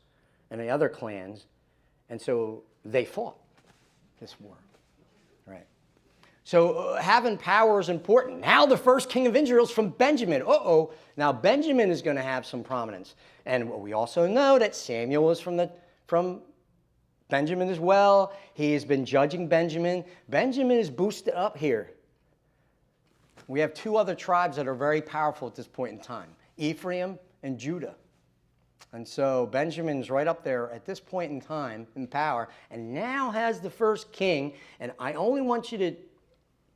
and the other clans, and so they fought this war, right? So having power is important. Now the first king of Israel is from Benjamin. Now Benjamin is going to have some prominence. And we also know that Samuel is from Benjamin as well. He has been judging Benjamin. Benjamin is boosted up here. We have two other tribes that are very powerful at this point in time, Ephraim and Judah. And so Benjamin's right up there at this point in time in power, and now has the first king. And I only want you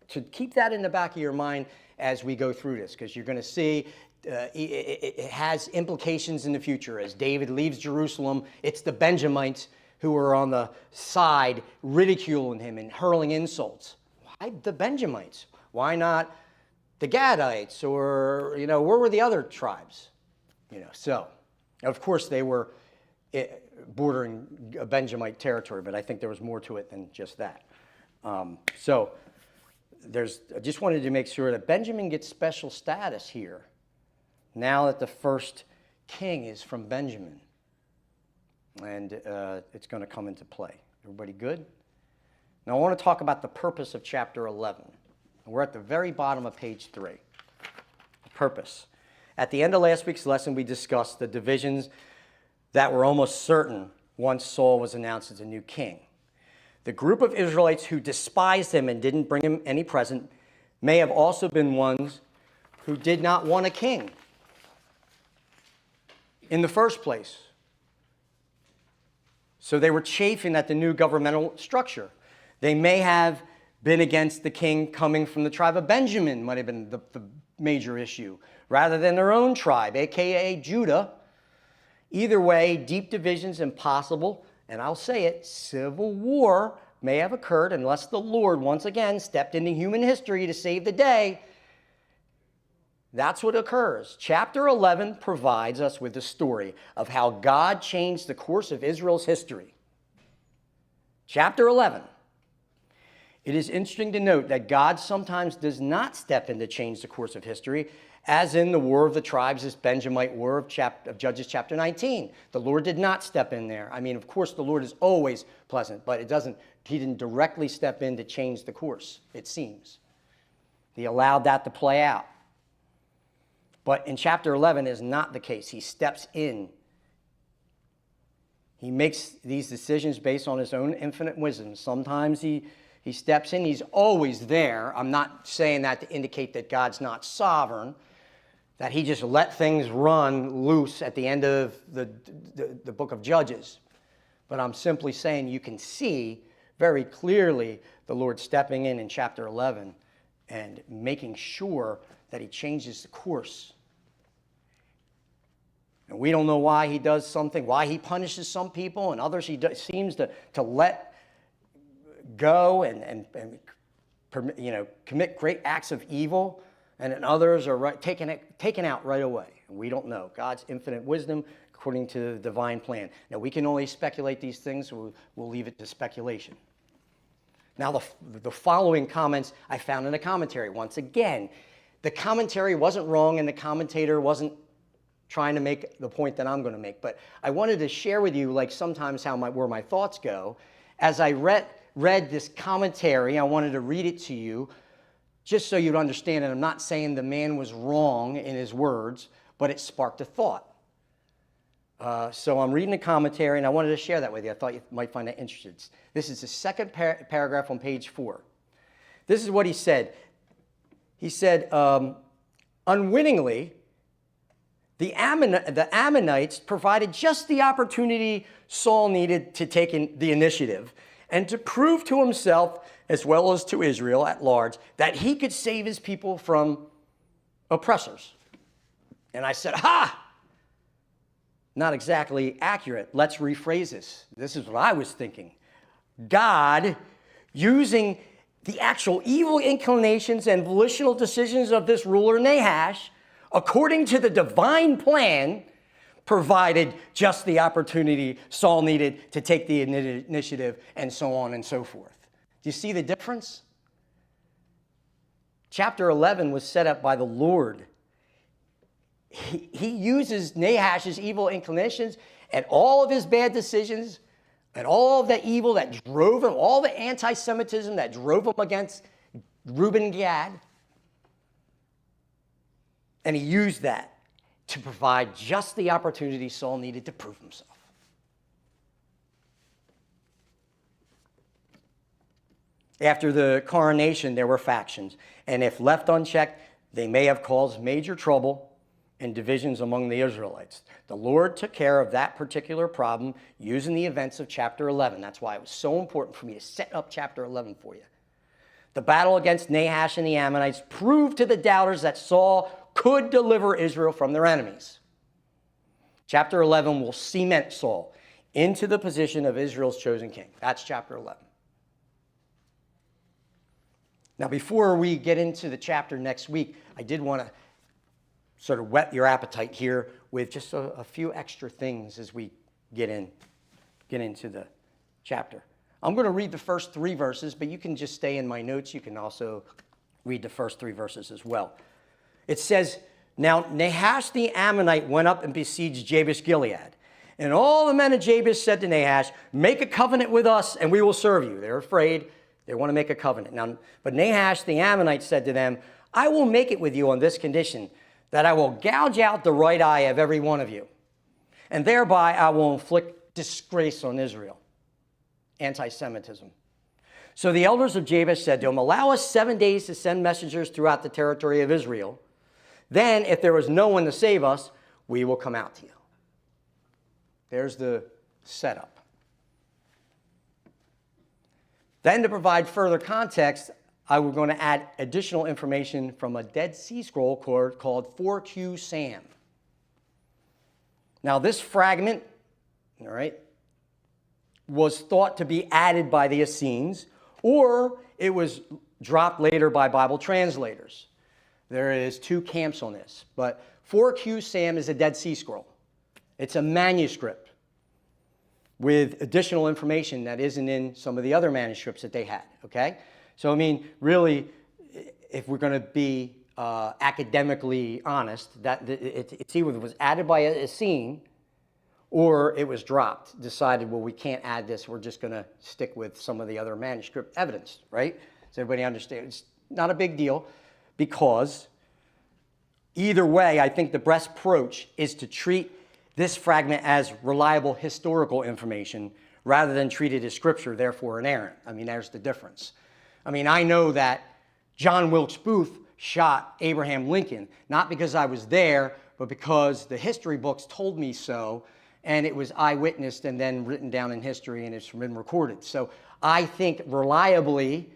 to keep that in the back of your mind as we go through this, because you're going to see it has implications in the future. As David leaves Jerusalem, it's the Benjamites who are on the side ridiculing him and hurling insults. Why the Benjamites? Why not the Gadites? Or, where were the other tribes? So, of course, they were bordering Benjamite territory, but I think there was more to it than just that. I just wanted to make sure that Benjamin gets special status here, now that the first king is from Benjamin. And it's going to come into play. Everybody good? Now I want to talk about the purpose of chapter 11. We're at the very bottom of page 3. The purpose. At the end of last week's lesson, we discussed the divisions that were almost certain once Saul was announced as a new king. The group of Israelites who despised him and didn't bring him any present may have also been ones who did not want a king in the first place. So they were chafing at the new governmental structure. They may have been against the king coming from the tribe of Benjamin, might have been the major issue, rather than their own tribe, a.k.a. Judah. Either way, deep divisions impossible, and I'll say it, civil war may have occurred unless the Lord once again stepped into human history to save the day. That's what occurs. Chapter 11 provides us with the story of how God changed the course of Israel's history. Chapter 11. It is interesting to note that God sometimes does not step in to change the course of history, as in the War of the Tribes, this Benjamite War of Judges chapter 19. The Lord did not step in there. I mean, of course, the Lord is always pleasant, but he didn't directly step in to change the course, it seems. He allowed that to play out. But in chapter 11 is not the case. He steps in. He makes these decisions based on his own infinite wisdom. Sometimes he steps in. He's always there. I'm not saying that to indicate that God's not sovereign, that he just let things run loose at the end of the book of Judges. But I'm simply saying you can see very clearly the Lord stepping in chapter 11 and making sure that he changes the course. And we don't know why he does something, why he punishes some people, and others he seems to let go and commit great acts of evil, and then others are taken out right away. And we don't know. God's infinite wisdom according to the divine plan. Now, we can only speculate these things, so we'll leave it to speculation. Now, the following comments I found in a commentary. Once again, the commentary wasn't wrong, and the commentator wasn't trying to make the point that I'm going to make. But I wanted to share with you, like sometimes where my thoughts go. As I read this commentary, I wanted to read it to you, just so you'd understand. And I'm not saying the man was wrong in his words, but it sparked a thought. So I'm reading the commentary, and I wanted to share that with you. I thought you might find that interesting. This is the second paragraph on page 4. This is what he said. He said, unwittingly, the Ammonites provided just the opportunity Saul needed to take the initiative and to prove to himself, as well as to Israel at large, that he could save his people from oppressors. And I said, ha! Not exactly accurate. Let's rephrase this. This is what I was thinking. God, using the actual evil inclinations and volitional decisions of this ruler Nahash, according to the divine plan, provided just the opportunity Saul needed to take the initiative, and so on and so forth. Do you see the difference? Chapter 11 was set up by the Lord. He uses Nahash's evil inclinations and all of his bad decisions and all of the evil that drove him, all the anti-Semitism that drove him against Reuben and Gad. And he used that to provide just the opportunity Saul needed to prove himself. After the coronation, there were factions, and if left unchecked, they may have caused major trouble and divisions among the Israelites. The Lord took care of that particular problem using the events of chapter 11. That's why it was so important for me to set up chapter 11 for you. The battle against Nahash and the Ammonites proved to the doubters that Saul could deliver Israel from their enemies. Chapter 11 will cement Saul into the position of Israel's chosen king. That's chapter 11. Now, before we get into the chapter next week, I did want to sort of whet your appetite here with just a few extra things as we get into the chapter. I'm going to read the first 3 verses, but you can just stay in my notes. You can also read the first 3 verses as well. It says, now Nahash the Ammonite went up and besieged Jabesh Gilead. And all the men of Jabesh said to Nahash, make a covenant with us and we will serve you. They're afraid. They want to make a covenant. Now, but Nahash the Ammonite said to them, I will make it with you on this condition, that I will gouge out the right eye of every one of you. And thereby I will inflict disgrace on Israel. Anti-Semitism. So the elders of Jabesh said to him, allow us 7 days to send messengers throughout the territory of Israel. Then, if there is no one to save us, we will come out to you. There's the setup. Then, to provide further context, I was going to add additional information from a Dead Sea Scroll called 4Q Sam. Now, this fragment, all right, was thought to be added by the Essenes, or it was dropped later by Bible translators. There is 2 camps on this, but 4Q Sam is a Dead Sea Scroll. It's a manuscript with additional information that isn't in some of the other manuscripts that they had, okay? So, I mean, really, if we're going to be academically honest, that it's either was added by a scene or it was dropped, decided, well, we can't add this, we're just going to stick with some of the other manuscript evidence, right? Does everybody understand? It's not a big deal, because either way, I think the best approach is to treat this fragment as reliable historical information rather than treat it as scripture, therefore inerrant. I mean, there's the difference. I mean, I know that John Wilkes Booth shot Abraham Lincoln, not because I was there, but because the history books told me so, and it was eyewitnessed and then written down in history, and it's been recorded. So I think reliably,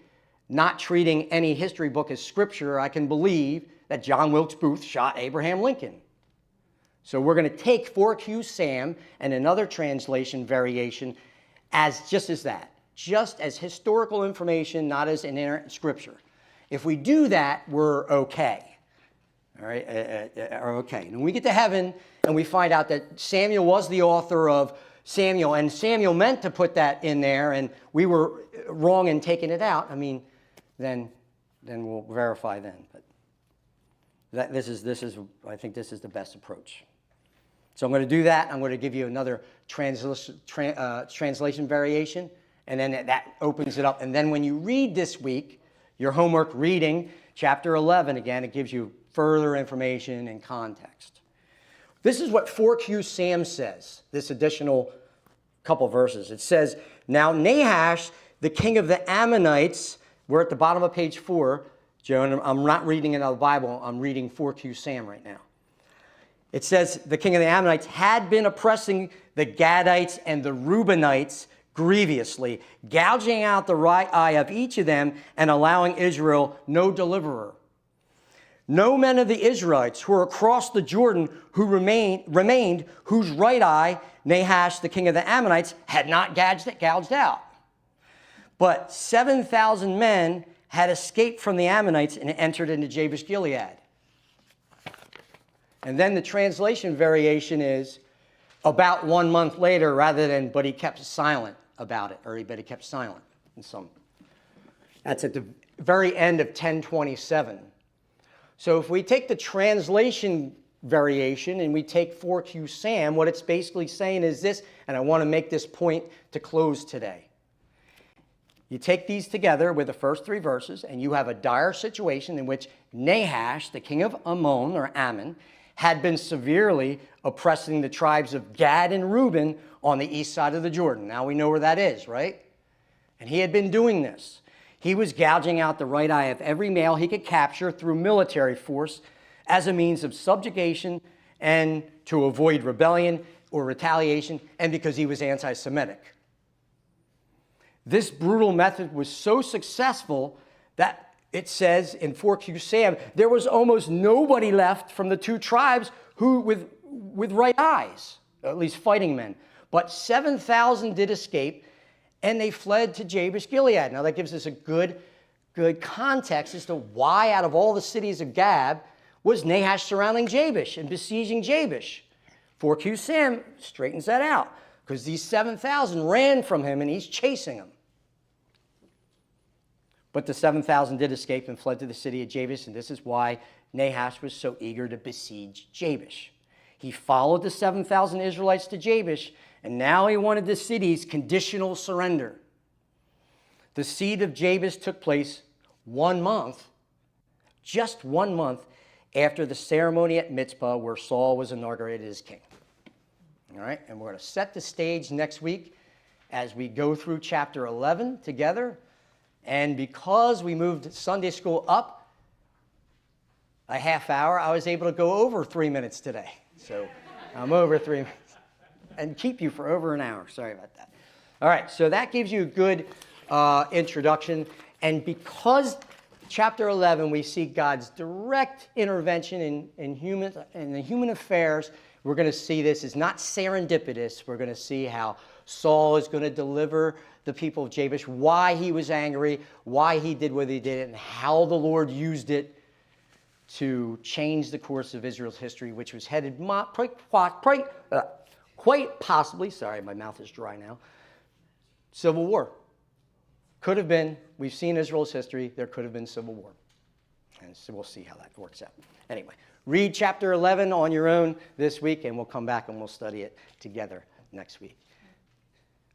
not treating any history book as scripture, I can believe that John Wilkes Booth shot Abraham Lincoln. So we're going to take 4Q Sam and another translation variation as just as historical information, not as inerrant scripture. If we do that, we're okay. All right, okay. And when we get to heaven and we find out that Samuel was the author of Samuel, and Samuel meant to put that in there, and we were wrong in taking it out, I mean, then we'll verify then. But I think this is the best approach. So I'm going to do that. I'm going to give you another translation variation, and then that opens it up. And then when you read this week, your homework reading, chapter 11, again, it gives you further information and context. This is what 4Q Sam says, this additional couple verses. It says, now Nahash, the king of the Ammonites, we're at the bottom of page 4. Joan, I'm not reading another Bible. I'm reading 4Q Sam right now. It says, the king of the Ammonites had been oppressing the Gadites and the Reubenites grievously, gouging out the right eye of each of them and allowing Israel no deliverer. No men of the Israelites who were across the Jordan who remained whose right eye Nahash, the king of the Ammonites, had not gouged out. But 7,000 men had escaped from the Ammonites and entered into Jabesh Gilead. And then the translation variation is about 1 month later, rather than but he kept silent about it, or but he kept silent in some. That's at the very end of 1027. So if we take the translation variation and we take 4Q Sam, what it's basically saying is this, and I want to make this point to close today. You take these together with the first 3 verses, and you have a dire situation in which Nahash, the king of Ammon, or Ammon, had been severely oppressing the tribes of Gad and Reuben on the east side of the Jordan. Now we know where that is, right? And he had been doing this. He was gouging out the right eye of every male he could capture through military force as a means of subjugation and to avoid rebellion or retaliation, and because he was anti-Semitic. This brutal method was so successful that it says in 4Q Sam, there was almost nobody left from the 2 tribes who with right eyes, at least fighting men. But 7,000 did escape, and they fled to Jabesh Gilead. Now that gives us a good context as to why out of all the cities of Gad was Nahash surrounding Jabesh and besieging Jabesh. 4Q Sam straightens that out, because these 7,000 ran from him and he's chasing them. But the 7,000 did escape and fled to the city of Jabesh, and this is why Nahash was so eager to besiege Jabesh. He followed the 7,000 Israelites to Jabesh, and now he wanted the city's conditional surrender. The siege of Jabesh took place 1 month, just 1 month, after the ceremony at Mizpah where Saul was inaugurated as king. All right, and we're going to set the stage next week as we go through chapter 11 together. And because we moved Sunday school up a half hour, I was able to go over 3 minutes today. So I'm over 3 minutes and keep you for over an hour. Sorry about that. All right, so that gives you a good introduction. And because chapter 11, we see God's direct intervention in the human affairs, we're going to see this is not serendipitous. We're going to see how Saul is going to deliver the people of Jabesh, why he was angry, why he did what he did, and how the Lord used it to change the course of Israel's history, which was headed quite possibly, sorry, my mouth is dry now, civil war. Could have been, we've seen Israel's history, there could have been civil war. And so we'll see how that works out. Anyway, read chapter 11 on your own this week, and we'll come back and we'll study it together next week.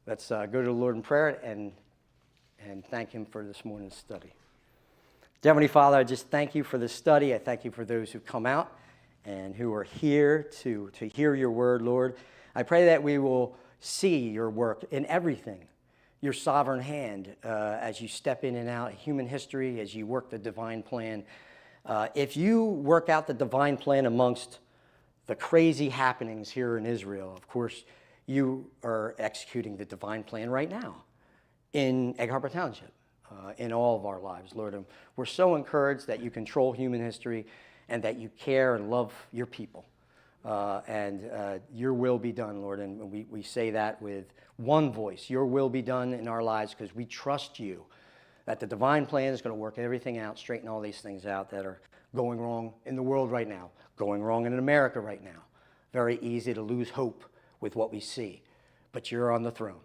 Let's go to the Lord in prayer and thank him for this morning's study. Dear Heavenly Father, I just thank you for this study. I thank you for those who've come out and who are here to hear your word, Lord. I pray that we will see your work in everything, your sovereign hand as you step in and out of human history, as you work the divine plan. If you work out the divine plan amongst the crazy happenings here in Israel, of course, you are executing the divine plan right now in Egg Harbor Township, in all of our lives, Lord. And we're so encouraged that you control human history and that you care and love your people. And your will be done, Lord. And we say that with one voice. Your will be done in our lives because we trust you that the divine plan is going to work everything out, straighten all these things out that are going wrong in the world right now, going wrong in America right now. Very easy to lose hope with what we see, but you're on the throne.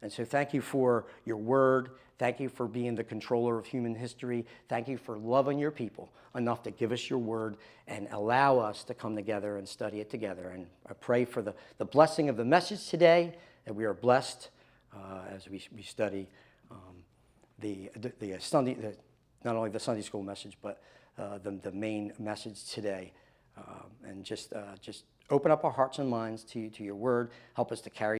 And so thank you for your word. Thank you for being the controller of human history. Thank you for loving your people enough to give us your word and allow us to come together and study it together. And I pray for the blessing of the message today, that we are blessed as we study the Sunday, not only the Sunday school message, but the main message today. And just open up our hearts and minds to your word. Help us to carry